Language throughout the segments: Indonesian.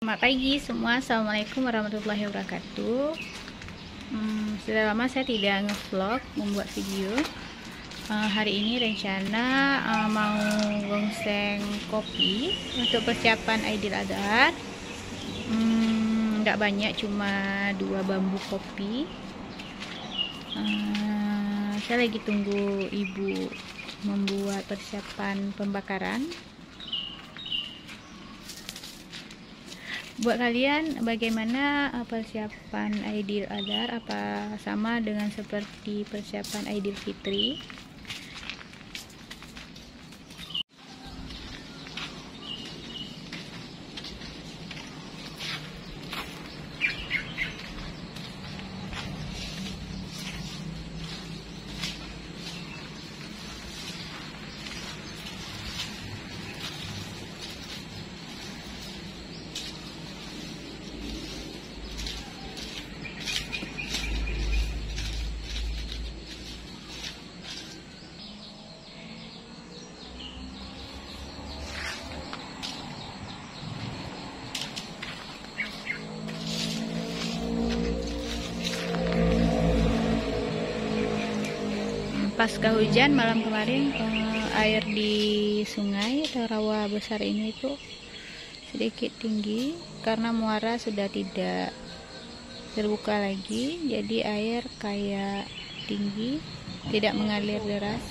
Selamat pagi semua, assalamualaikum warahmatullahi wabarakatuh. Sudah lama saya tidak nge-vlog, membuat video. Hari ini rencana mau gongseng kopi untuk persiapan Aidil Adha. Nggak banyak, cuma 2 bambu kopi. Saya lagi tunggu ibu membuat persiapan pembakaran. Buat kalian, bagaimana persiapan Aidil Adha? Apa sama dengan seperti persiapan Aidil Fitri? Pasca hujan malam kemarin, air di sungai atau rawa besar ini itu sedikit tinggi karena muara sudah tidak terbuka lagi, jadi air kayak tinggi, tidak mengalir deras.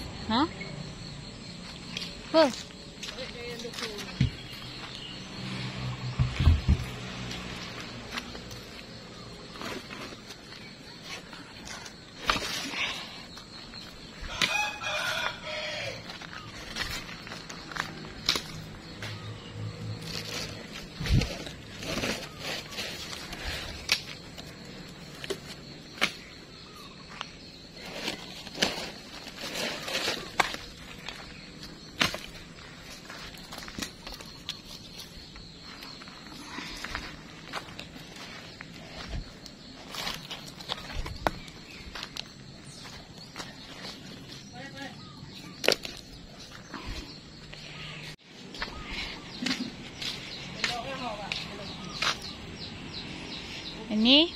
Ini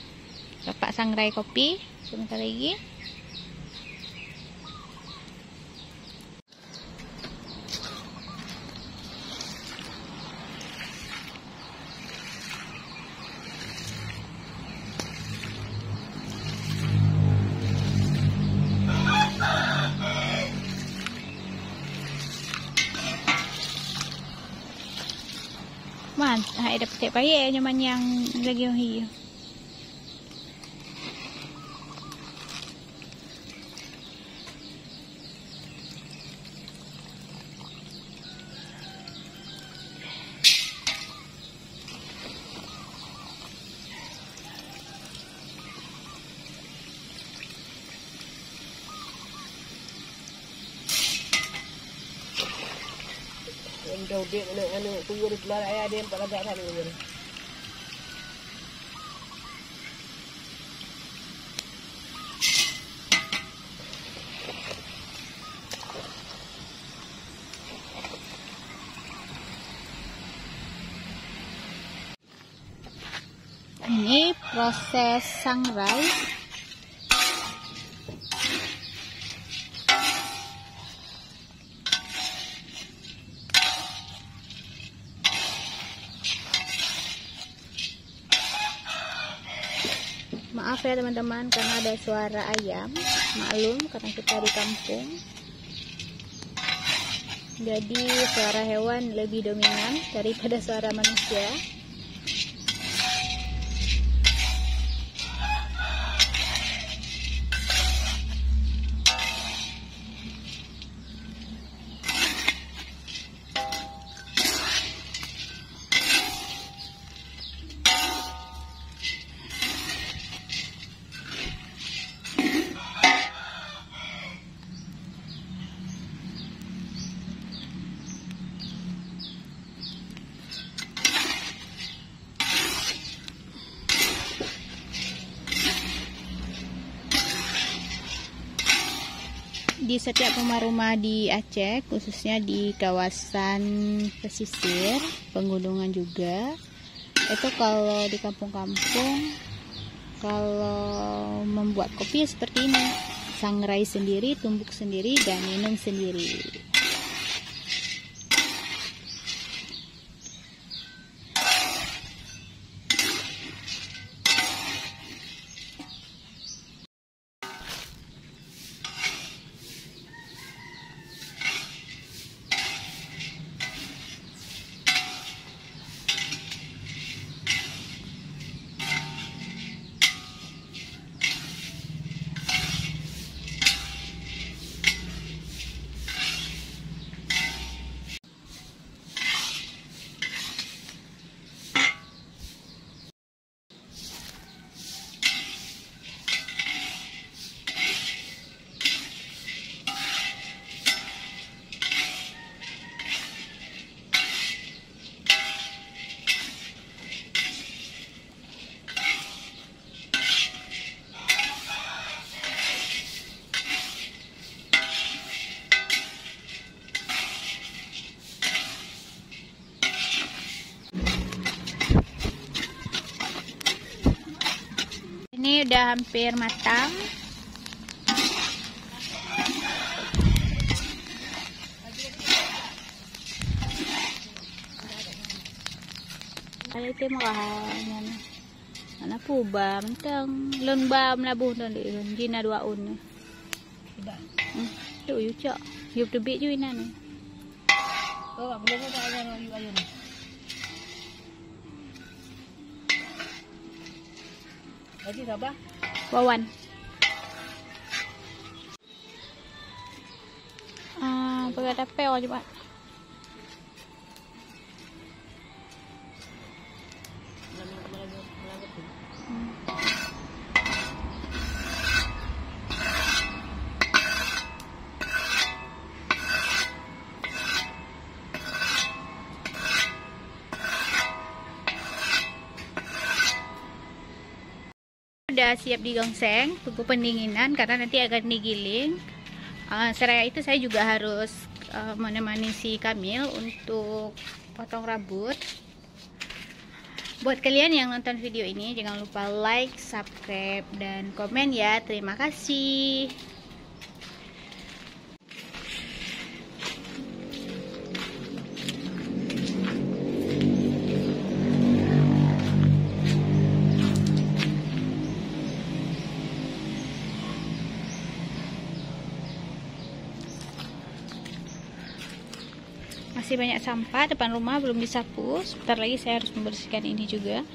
Bapak sangrai kopi sebentar lagi. Man, ada petik payah nyaman yang lagi hiu. Jauh dia anu tunggu di keluar ayah dia 4 agak sana ni. Ini proses sangrai. Maaf ya teman-teman karena ada suara ayam, maklum karena kita di kampung, jadi suara hewan lebih dominan daripada suara manusia. Di setiap rumah-rumah di Aceh, khususnya di kawasan pesisir, pegunungan juga, Itu kalau di kampung-kampung, kalau membuat kopi seperti ini, sangrai sendiri, tumbuk sendiri, dan minum sendiri. Ini udah hampir matang. Ay ito makahanyan. Ana po ba mentang lon ba mlabuh dan jina duaun. Tidak. Tu yu cak. Yu tebik ju ina ni. Oh, belum ada ayam ayam. Lagi siapa? Wawan. Pakai tapeo coba. Udah siap digongseng, tunggu pendinginan karena nanti akan digiling. Seraya itu saya juga harus menemani si Kamil untuk potong rambut. Buat kalian yang nonton video ini, jangan lupa like, subscribe, dan komen ya. Terima kasih. Masih banyak sampah depan rumah belum disapu. Sebentar lagi saya harus membersihkan ini juga.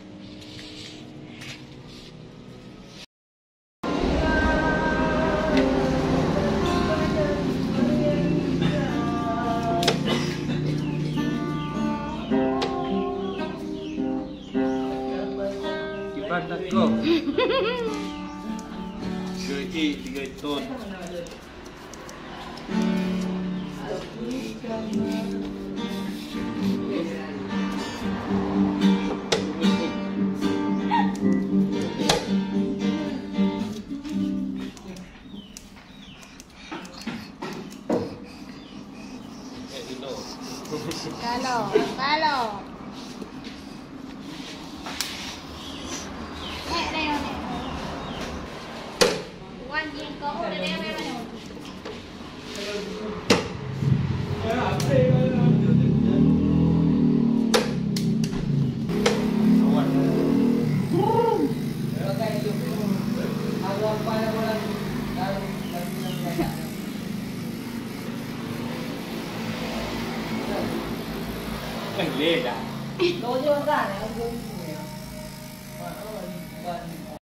Gimana kok? 3 ton. Kalau Leda. Đâu chưa ra này, ông